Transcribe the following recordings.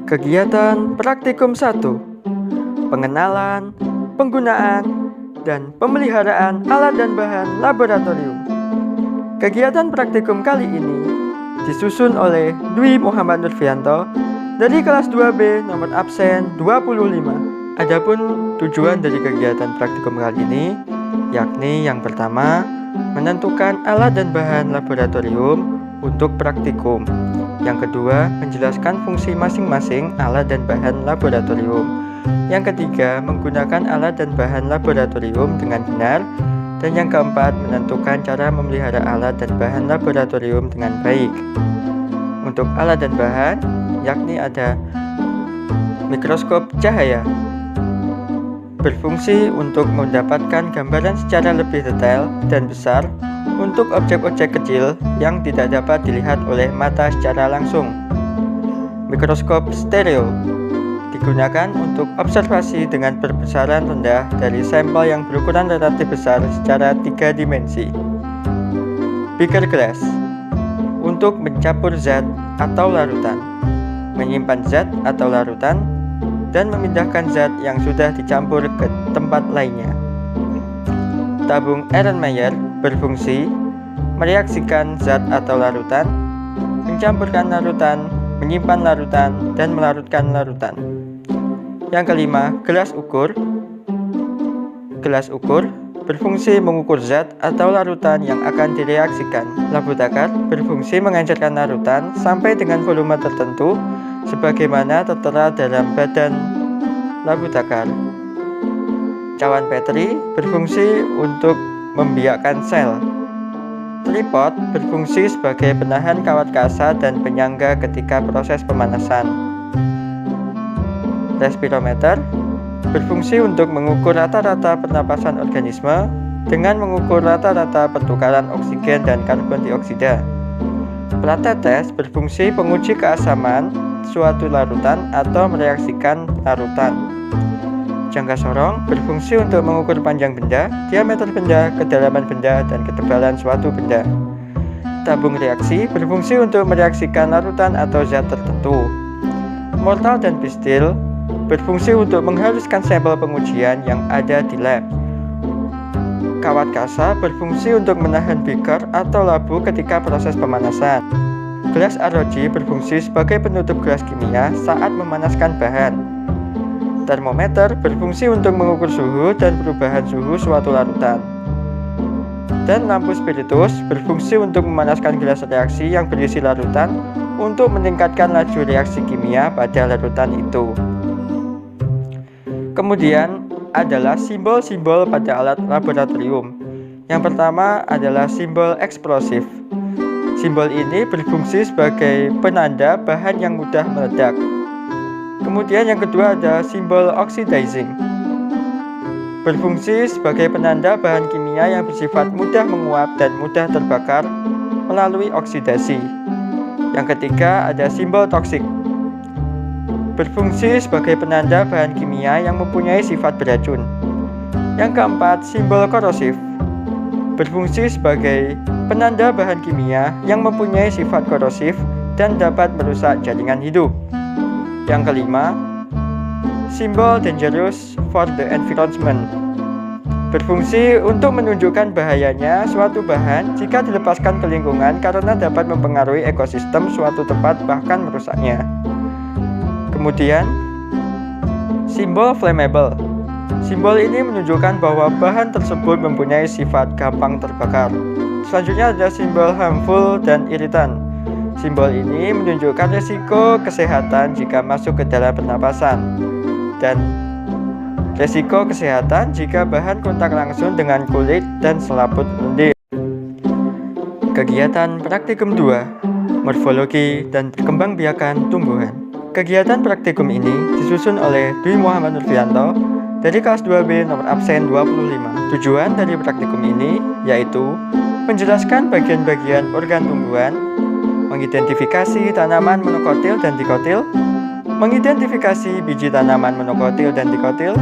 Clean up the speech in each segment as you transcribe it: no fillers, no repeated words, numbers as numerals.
Kegiatan Praktikum 1. Pengenalan, penggunaan, dan pemeliharaan alat dan bahan laboratorium. Kegiatan praktikum kali ini disusun oleh Dwi Muhammad Nurfianto dari kelas 2B nomor absen 25. Adapun tujuan dari kegiatan praktikum kali ini yakni yang pertama, menentukan alat dan bahan laboratorium untuk praktikum. Yang kedua, menjelaskan fungsi masing-masing alat dan bahan laboratorium. Yang ketiga, menggunakan alat dan bahan laboratorium dengan benar. Dan yang keempat, menentukan cara memelihara alat dan bahan laboratorium dengan baik. Untuk alat dan bahan, yakni ada mikroskop cahaya, berfungsi untuk mendapatkan gambaran secara lebih detail dan besar untuk objek-objek kecil yang tidak dapat dilihat oleh mata secara langsung. Mikroskop stereo digunakan untuk observasi dengan perbesaran rendah dari sampel yang berukuran relatif besar secara 3 dimensi. Beaker glass untuk mencampur zat atau larutan, menyimpan zat atau larutan, dan memindahkan zat yang sudah dicampur ke tempat lainnya. Tabung Erlenmeyer berfungsi mereaksikan zat atau larutan, mencampurkan larutan, menyimpan larutan, dan melarutkan larutan. Yang kelima, gelas ukur. Gelas ukur berfungsi mengukur zat atau larutan yang akan direaksikan. Labu takar berfungsi mengancarkan larutan sampai dengan volume tertentu sebagaimana tertera dalam badan labu takar. Cawan Petri berfungsi untuk membiakkan sel. Tripod berfungsi sebagai penahan kawat kasa dan penyangga ketika proses pemanasan. Respirometer berfungsi untuk mengukur rata-rata pernapasan organisme dengan mengukur rata-rata pertukaran oksigen dan karbon dioksida. Plat tetes berfungsi penguji keasaman suatu larutan atau mereaksikan larutan. Jangka sorong berfungsi untuk mengukur panjang benda, diameter benda, kedalaman benda, dan ketebalan suatu benda. Tabung reaksi berfungsi untuk mereaksikan larutan atau zat tertentu. Mortal dan pistil berfungsi untuk menghaluskan sampel pengujian yang ada di lab. Kawat kasa berfungsi untuk menahan beaker atau labu ketika proses pemanasan. Gelas arloji berfungsi sebagai penutup gelas kimia saat memanaskan bahan. Termometer berfungsi untuk mengukur suhu dan perubahan suhu suatu larutan. Dan lampu spiritus berfungsi untuk memanaskan gelas reaksi yang berisi larutan untuk meningkatkan laju reaksi kimia pada larutan itu. Kemudian adalah simbol-simbol pada alat laboratorium. Yang pertama adalah simbol eksplosif. Simbol ini berfungsi sebagai penanda bahan yang mudah meledak. Kemudian yang kedua ada simbol oxidizing. Berfungsi sebagai penanda bahan kimia yang bersifat mudah menguap dan mudah terbakar melalui oksidasi. Yang ketiga ada simbol toksik. Berfungsi sebagai penanda bahan kimia yang mempunyai sifat beracun. Yang keempat, simbol korosif. Berfungsi sebagai penanda bahan kimia yang mempunyai sifat korosif dan dapat merusak jaringan hidup. Yang kelima, simbol dangerous for the environment. Berfungsi untuk menunjukkan bahayanya suatu bahan jika dilepaskan ke lingkungan karena dapat mempengaruhi ekosistem suatu tempat bahkan merusaknya. Kemudian, simbol flammable. Simbol ini menunjukkan bahwa bahan tersebut mempunyai sifat gampang terbakar. Selanjutnya ada simbol harmful dan iritan. Simbol ini menunjukkan risiko kesehatan jika masuk ke dalam pernapasan dan risiko kesehatan jika bahan kontak langsung dengan kulit dan selaput lendir. Kegiatan praktikum 2, morfologi dan perkembangbiakan tumbuhan. Kegiatan praktikum ini disusun oleh Dwi Muhammad Nurfianto dari kelas 2B nomor absen 25. Tujuan dari praktikum ini yaitu menjelaskan bagian-bagian organ tumbuhan, mengidentifikasi tanaman monokotil dan dikotil, mengidentifikasi biji tanaman monokotil dan dikotil,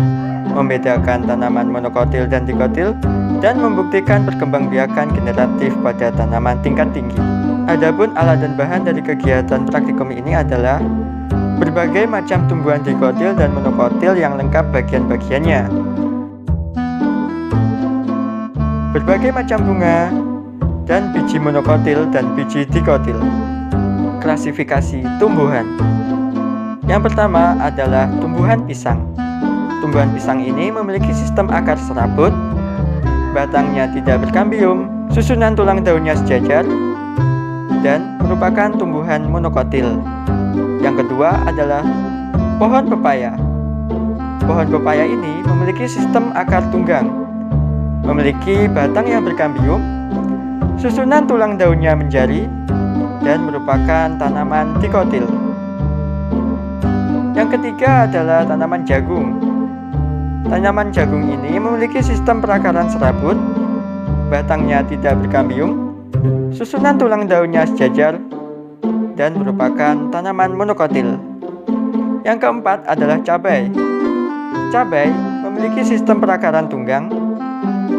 membedakan tanaman monokotil dan dikotil, dan membuktikan perkembangbiakan generatif pada tanaman tingkat tinggi. Adapun alat dan bahan dari kegiatan praktikum ini adalah berbagai macam tumbuhan dikotil dan monokotil yang lengkap bagian-bagiannya. Berbagai macam bunga dan biji monokotil dan biji dikotil. Klasifikasi tumbuhan. Yang pertama adalah tumbuhan pisang. Tumbuhan pisang ini memiliki sistem akar serabut, batangnya tidak berkambium, susunan tulang daunnya sejajar, dan merupakan tumbuhan monokotil. Yang kedua adalah pohon pepaya. Pohon pepaya ini memiliki sistem akar tunggang, memiliki batang yang berkambium, susunan tulang daunnya menjari, dan merupakan tanaman dikotil. Yang ketiga adalah tanaman jagung. Tanaman jagung ini memiliki sistem perakaran serabut, batangnya tidak berkambium, susunan tulang daunnya sejajar, dan merupakan tanaman monokotil. Yang keempat adalah cabai. Cabai memiliki sistem perakaran tunggang,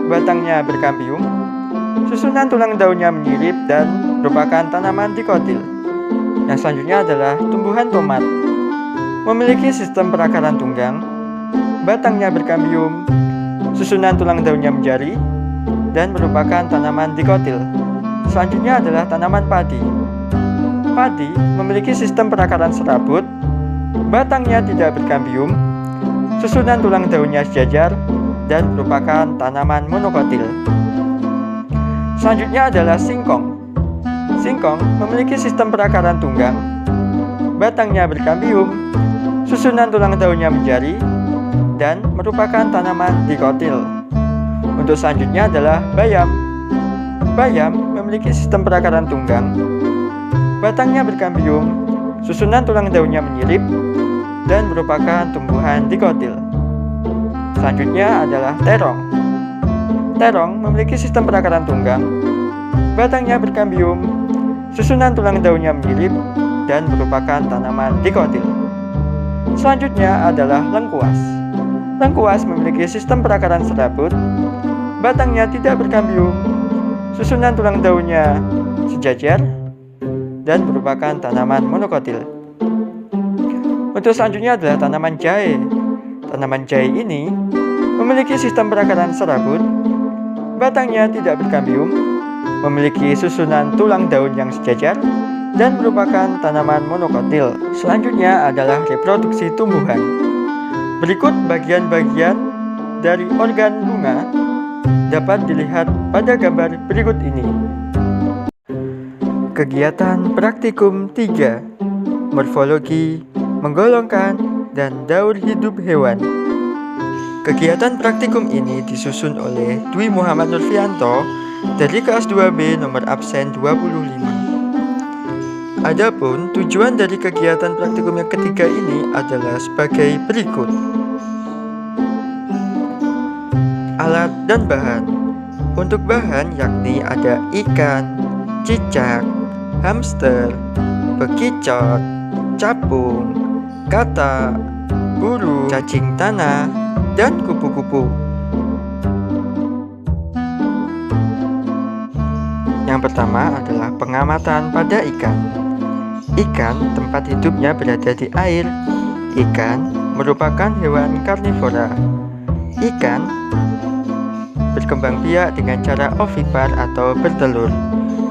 batangnya berkambium, susunan tulang daunnya menyirip, dan merupakan tanaman dikotil. Yang selanjutnya adalah tumbuhan tomat. Memiliki sistem perakaran tunggang, batangnya berkambium, susunan tulang daunnya menjari, dan merupakan tanaman dikotil. Selanjutnya adalah tanaman padi. Padi memiliki sistem perakaran serabut, batangnya tidak berkambium, susunan tulang daunnya sejajar, dan merupakan tanaman monokotil. Selanjutnya adalah singkong. Singkong memiliki sistem perakaran tunggang, batangnya berkambium, susunan tulang daunnya menjari, dan merupakan tanaman dikotil. Untuk selanjutnya adalah bayam. Bayam memiliki sistem perakaran tunggang, batangnya berkambium, susunan tulang daunnya menyirip, dan merupakan tumbuhan dikotil. Selanjutnya adalah terong. Terong memiliki sistem perakaran tunggang, batangnya berkambium, susunan tulang daunnya menyirip, dan merupakan tanaman dikotil. Selanjutnya adalah lengkuas. Lengkuas memiliki sistem perakaran serabut, batangnya tidak berkambium, susunan tulang daunnya sejajar, dan merupakan tanaman monokotil. Untuk selanjutnya adalah tanaman jahe. Tanaman jahe ini memiliki sistem perakaran serabut, batangnya tidak berkambium, memiliki susunan tulang daun yang sejajar, dan merupakan tanaman monokotil. Selanjutnya adalah reproduksi tumbuhan. Berikut bagian-bagian dari organ bunga dapat dilihat pada gambar berikut ini. Kegiatan praktikum 3, morfologi, menggolongkan, dan daur hidup hewan. Kegiatan praktikum ini disusun oleh Dwi Muhammad Nurfianto dari kelas 2B nomor absen 25. Adapun tujuan dari kegiatan praktikum yang ketiga ini adalah sebagai berikut. Alat dan bahan. Untuk bahan yakni ada ikan, cicak, hamster, bekicot, capung, katak, burung, cacing tanah, dan kupu-kupu. Yang pertama adalah pengamatan pada ikan. Ikan tempat hidupnya berada di air. Ikan merupakan hewan karnivora. Ikan berkembang biak dengan cara ovipar atau bertelur.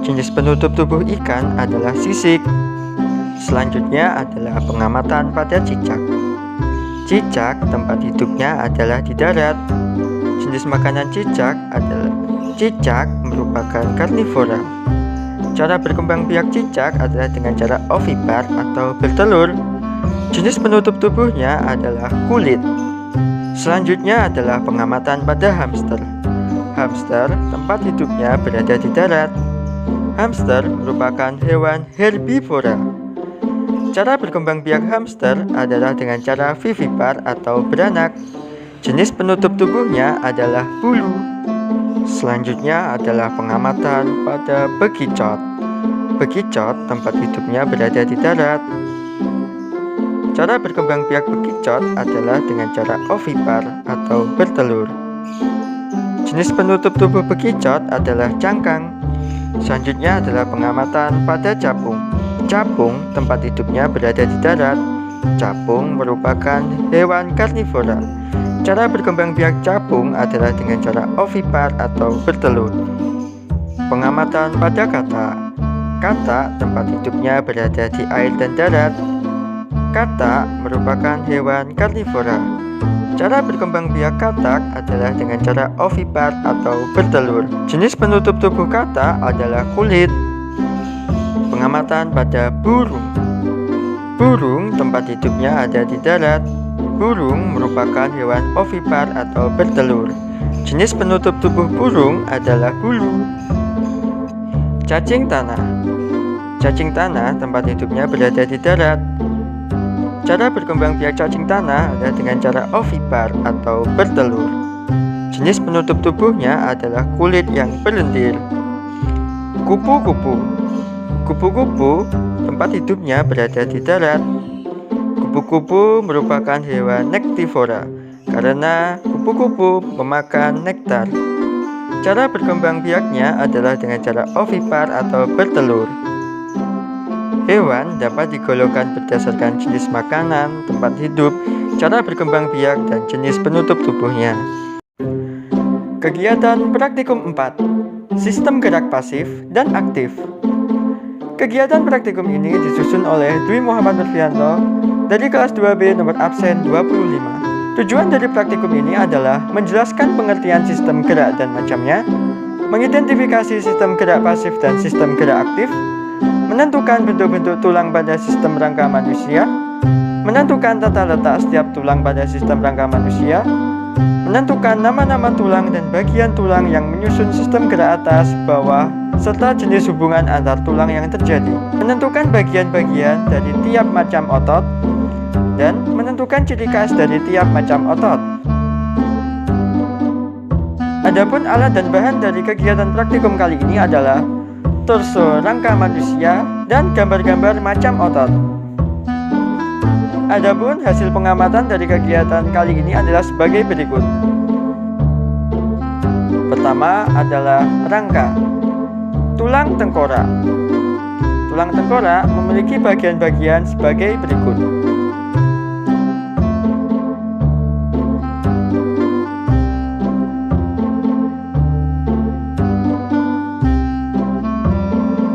Jenis penutup tubuh ikan adalah sisik. Selanjutnya adalah pengamatan pada cicak. Cicak tempat hidupnya adalah di darat. Jenis makanan cicak adalah cicak merupakan karnivora. Cara berkembang biak cicak adalah dengan cara ovipar atau bertelur. Jenis penutup tubuhnya adalah kulit. Selanjutnya adalah pengamatan pada hamster. Hamster tempat hidupnya berada di darat. Hamster merupakan hewan herbivora. Cara berkembang biak hamster adalah dengan cara vivipar atau beranak. Jenis penutup tubuhnya adalah bulu. Selanjutnya adalah pengamatan pada bekicot. Bekicot tempat hidupnya berada di darat. Cara berkembang biak bekicot adalah dengan cara ovipar atau bertelur. Jenis penutup tubuh bekicot adalah cangkang. Selanjutnya adalah pengamatan pada capung. Capung tempat hidupnya berada di darat. Capung merupakan hewan karnivora. Cara berkembang biak capung adalah dengan cara ovipar atau bertelur. Pengamatan pada katak. Katak tempat hidupnya berada di air dan darat. Katak merupakan hewan karnivora. Cara berkembang biak katak adalah dengan cara ovipar atau bertelur. Jenis penutup tubuh katak adalah kulit. Pengamatan pada burung. Burung tempat hidupnya ada di darat. Burung merupakan hewan ovipar atau bertelur. Jenis penutup tubuh burung adalah bulu. Cacing tanah. Cacing tanah tempat hidupnya berada di darat. Cara berkembang biak cacing tanah adalah dengan cara ovipar atau bertelur. Jenis penutup tubuhnya adalah kulit yang berlendir. Kupu-kupu. Kupu-kupu tempat hidupnya berada di darat. Kupu-kupu merupakan hewan nektivora karena kupu-kupu memakan nektar. Cara berkembang biaknya adalah dengan cara ovipar atau bertelur. Hewan dapat digolongkan berdasarkan jenis makanan, tempat hidup, cara berkembang biak, dan jenis penutup tubuhnya. Kegiatan praktikum 4. Sistem gerak pasif dan aktif. Kegiatan praktikum ini disusun oleh Dwi Muhammad Nurfianto dari kelas 2B nomor absen 25. Tujuan dari praktikum ini adalah menjelaskan pengertian sistem gerak dan macamnya, mengidentifikasi sistem gerak pasif dan sistem gerak aktif, menentukan bentuk-bentuk tulang pada sistem rangka manusia, menentukan tata letak setiap tulang pada sistem rangka manusia, menentukan nama-nama tulang dan bagian tulang yang menyusun sistem gerak atas, bawah, serta jenis hubungan antar tulang yang terjadi, menentukan bagian-bagian dari tiap macam otot, dan menentukan ciri khas dari tiap macam otot. Adapun alat dan bahan dari kegiatan praktikum kali ini adalah torso rangka manusia dan gambar-gambar macam otot. Adapun hasil pengamatan dari kegiatan kali ini adalah sebagai berikut. Pertama adalah rangka. Tulang tengkorak. Tulang tengkorak memiliki bagian-bagian sebagai berikut.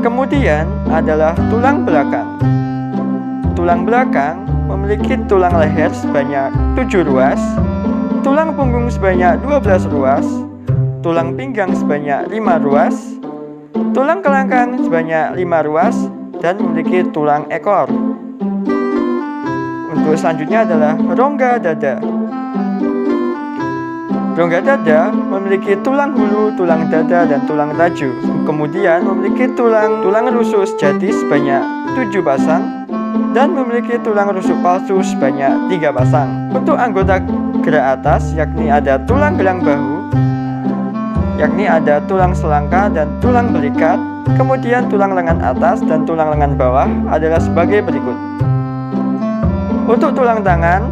Kemudian adalah tulang belakang. Tulang belakang memiliki tulang leher sebanyak 7 ruas, tulang punggung sebanyak 12 ruas, tulang pinggang sebanyak 5 ruas, tulang kelangkang sebanyak 5 ruas, dan memiliki tulang ekor. Untuk selanjutnya adalah rongga dada. Rongga dada memiliki tulang hulu, tulang dada, dan tulang raju. Kemudian memiliki tulang rusuk sejati sebanyak 7 pasang dan memiliki tulang rusuk palsu sebanyak 3 pasang. Untuk anggota gerak atas yakni ada tulang gelang bahu, yakni ada tulang selangka dan tulang belikat. Kemudian tulang lengan atas dan tulang lengan bawah adalah sebagai berikut. Untuk tulang tangan,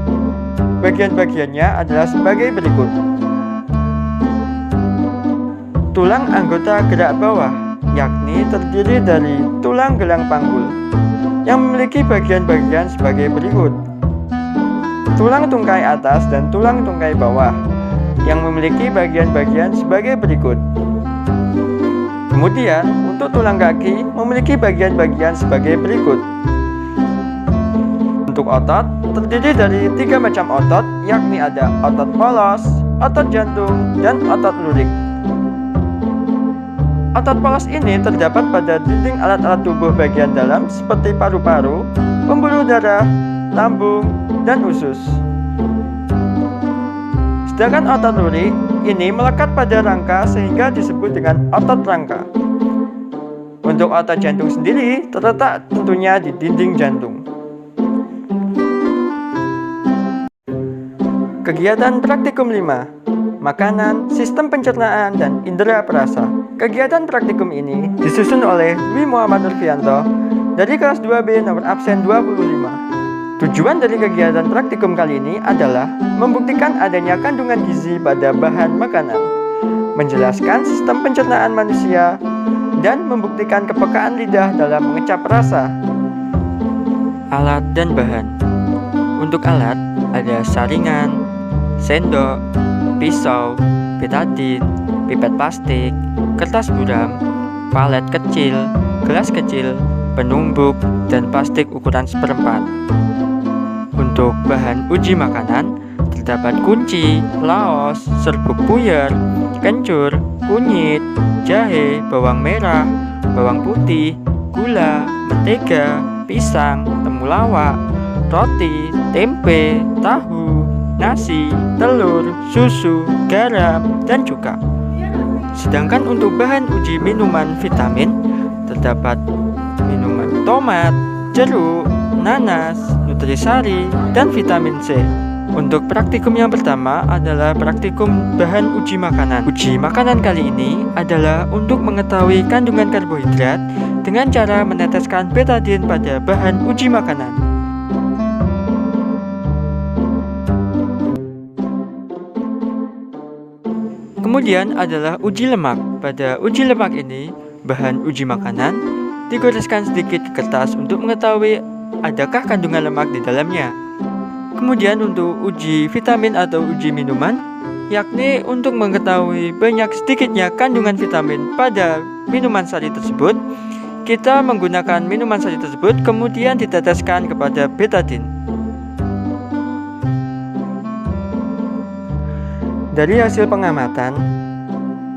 bagian-bagiannya adalah sebagai berikut. Tulang anggota gerak bawah yakni terdiri dari tulang gelang panggul yang memiliki bagian-bagian sebagai berikut. Tulang tungkai atas dan tulang tungkai bawah yang memiliki bagian-bagian sebagai berikut. Kemudian untuk tulang kaki memiliki bagian-bagian sebagai berikut. Untuk otot terdiri dari 3 macam otot, yakni ada otot polos, otot jantung, dan otot lurik. Otot polos ini terdapat pada dinding alat-alat tubuh bagian dalam seperti paru-paru, pembuluh darah, lambung, dan usus. Sedangkan otot lurik ini melekat pada rangka sehingga disebut dengan otot rangka. Untuk otot jantung sendiri terletak tentunya di dinding jantung. Kegiatan praktikum 5. Makanan, sistem pencernaan, dan indera perasa. Kegiatan praktikum ini disusun oleh Dwi Muhammad Nurfianto dari kelas 2B nomor absen 25. Tujuan dari kegiatan praktikum kali ini adalah membuktikan adanya kandungan gizi pada bahan makanan, menjelaskan sistem pencernaan manusia, dan membuktikan kepekaan lidah dalam mengecap rasa. Alat dan bahan. Untuk alat ada saringan, sendok, pisau, betadin, pipet plastik, kertas buram, palet kecil, gelas kecil, penumbuk, dan plastik ukuran seperempat. Untuk bahan uji makanan terdapat kunci, laos, serbuk puyer, kencur, kunyit, jahe, bawang merah, bawang putih, gula, mentega, pisang, temulawak, roti, tempe, tahu, nasi, telur, susu, garam, dan cuka. Sedangkan untuk bahan uji minuman vitamin terdapat minuman tomat, jeruk, nanas, nutrisari, dan vitamin C. Untuk praktikum yang pertama adalah praktikum bahan uji makanan. Uji makanan kali ini adalah untuk mengetahui kandungan karbohidrat dengan cara meneteskan betadin pada bahan uji makanan. Kemudian adalah uji lemak. Pada uji lemak ini, bahan uji makanan digoreskan sedikit ke kertas untuk mengetahui adakah kandungan lemak di dalamnya. Kemudian untuk uji vitamin atau uji minuman, yakni untuk mengetahui banyak sedikitnya kandungan vitamin pada minuman sari tersebut, kita menggunakan minuman sari tersebut kemudian diteteskan kepada betadin. Dari hasil pengamatan,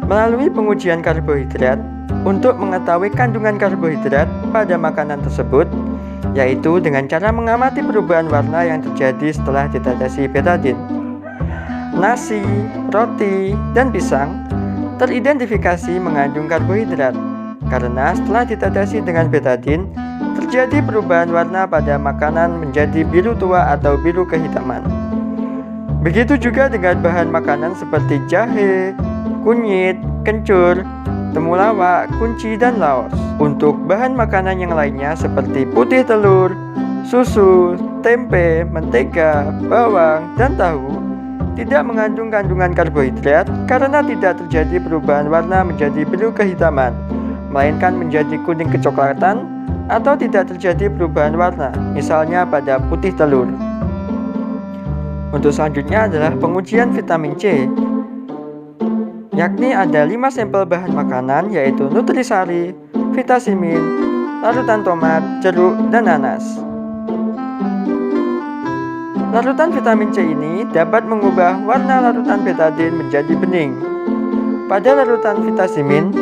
melalui pengujian karbohidrat untuk mengetahui kandungan karbohidrat pada makanan tersebut, yaitu dengan cara mengamati perubahan warna yang terjadi setelah ditetesi betadin. Nasi, roti, dan pisang teridentifikasi mengandung karbohidrat karena setelah ditetesi dengan betadin, terjadi perubahan warna pada makanan menjadi biru tua atau biru kehitaman. Begitu juga dengan bahan makanan seperti jahe, kunyit, kencur, temulawak, kunci, dan laos. Untuk bahan makanan yang lainnya seperti putih telur, susu, tempe, mentega, bawang, dan tahu tidak mengandung kandungan karbohidrat karena tidak terjadi perubahan warna menjadi biru kehitaman, melainkan menjadi kuning kecoklatan atau tidak terjadi perubahan warna, misalnya pada putih telur. Untuk selanjutnya adalah pengujian vitamin C, yakni ada 5 sampel bahan makanan yaitu nutrisari, vitasimin, larutan tomat, jeruk, dan nanas. Larutan vitamin C ini dapat mengubah warna larutan betadin menjadi bening. Pada larutan vitasimin,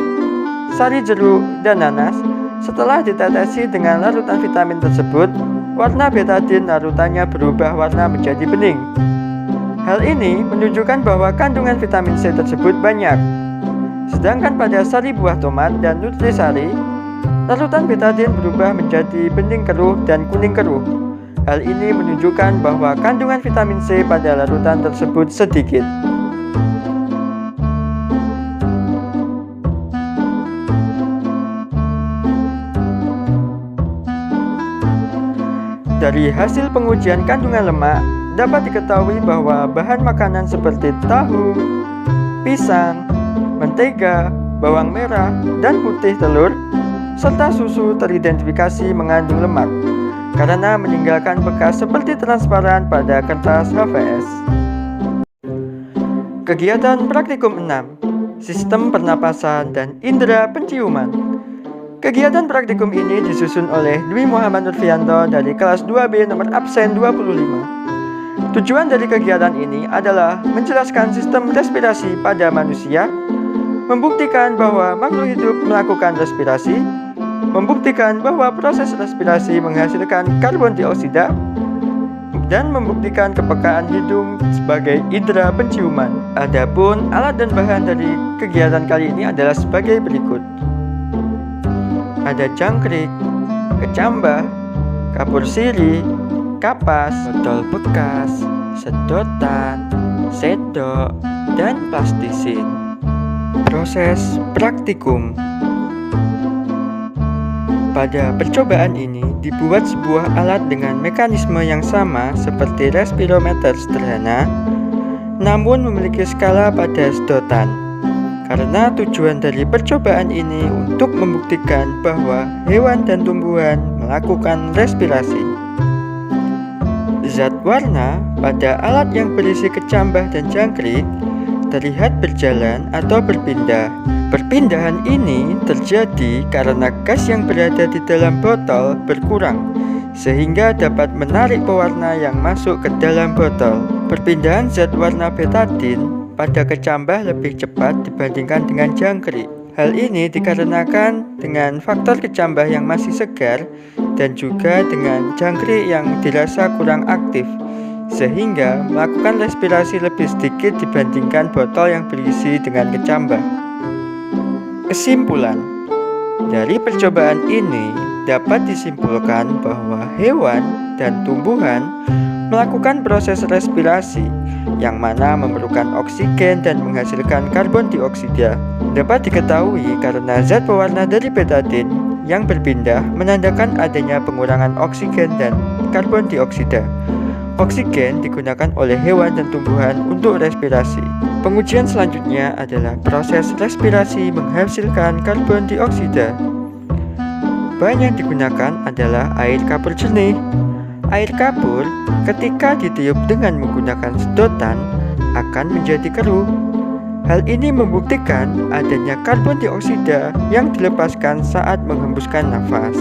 sari jeruk, dan nanas, setelah ditetesi dengan larutan vitamin tersebut, warna betadin larutannya berubah warna menjadi bening. Hal ini menunjukkan bahwa kandungan vitamin C tersebut banyak. Sedangkan pada sari buah tomat dan nutrisari, larutan betadin berubah menjadi bening keruh dan kuning keruh. Hal ini menunjukkan bahwa kandungan vitamin C pada larutan tersebut sedikit. Dari hasil pengujian kandungan lemak, dapat diketahui bahwa bahan makanan seperti tahu, pisang, mentega, bawang merah, dan putih telur, serta susu teridentifikasi mengandung lemak, karena meninggalkan bekas seperti transparan pada kertas HVS. Kegiatan praktikum 6, Sistem Pernapasan dan Indera Penciuman. Kegiatan praktikum ini disusun oleh Dwi Muhammad Nurfianto dari kelas 2B nomor absen 25. Tujuan dari kegiatan ini adalah menjelaskan sistem respirasi pada manusia, membuktikan bahwa makhluk hidup melakukan respirasi, membuktikan bahwa proses respirasi menghasilkan karbon dioksida, dan membuktikan kepekaan hidung sebagai indera penciuman. Adapun alat dan bahan dari kegiatan kali ini adalah sebagai berikut. Ada jangkrik, kecambah, kapur sirih, kapas, botol bekas, sedotan, sendok, dan plastisin. Proses praktikum. Pada percobaan ini dibuat sebuah alat dengan mekanisme yang sama seperti respirometer sederhana, namun memiliki skala pada sedotan. Karena tujuan dari percobaan ini untuk membuktikan bahwa hewan dan tumbuhan melakukan respirasi. Zat warna pada alat yang berisi kecambah dan jangkrik terlihat berjalan atau berpindah. Perpindahan ini terjadi karena gas yang berada di dalam botol berkurang, sehingga dapat menarik pewarna yang masuk ke dalam botol. Perpindahan zat warna betadin pada kecambah lebih cepat dibandingkan dengan jangkrik. Hal ini dikarenakan dengan faktor kecambah yang masih segar dan juga dengan jangkrik yang dirasa kurang aktif, sehingga melakukan respirasi lebih sedikit dibandingkan botol yang berisi dengan kecambah. Kesimpulan dari percobaan ini dapat disimpulkan bahwa hewan dan tumbuhan melakukan proses respirasi yang mana memerlukan oksigen dan menghasilkan karbon dioksida. Dapat diketahui karena zat pewarna dari betadin yang berpindah menandakan adanya pengurangan oksigen dan karbon dioksida. Oksigen digunakan oleh hewan dan tumbuhan untuk respirasi. Pengujian selanjutnya adalah proses respirasi menghasilkan karbon dioksida. Bahan yang digunakan adalah air kapur jernih. Air kapur ketika ditiup dengan menggunakan sedotan akan menjadi keruh. Hal ini membuktikan adanya karbon dioksida yang dilepaskan saat menghembuskan nafas.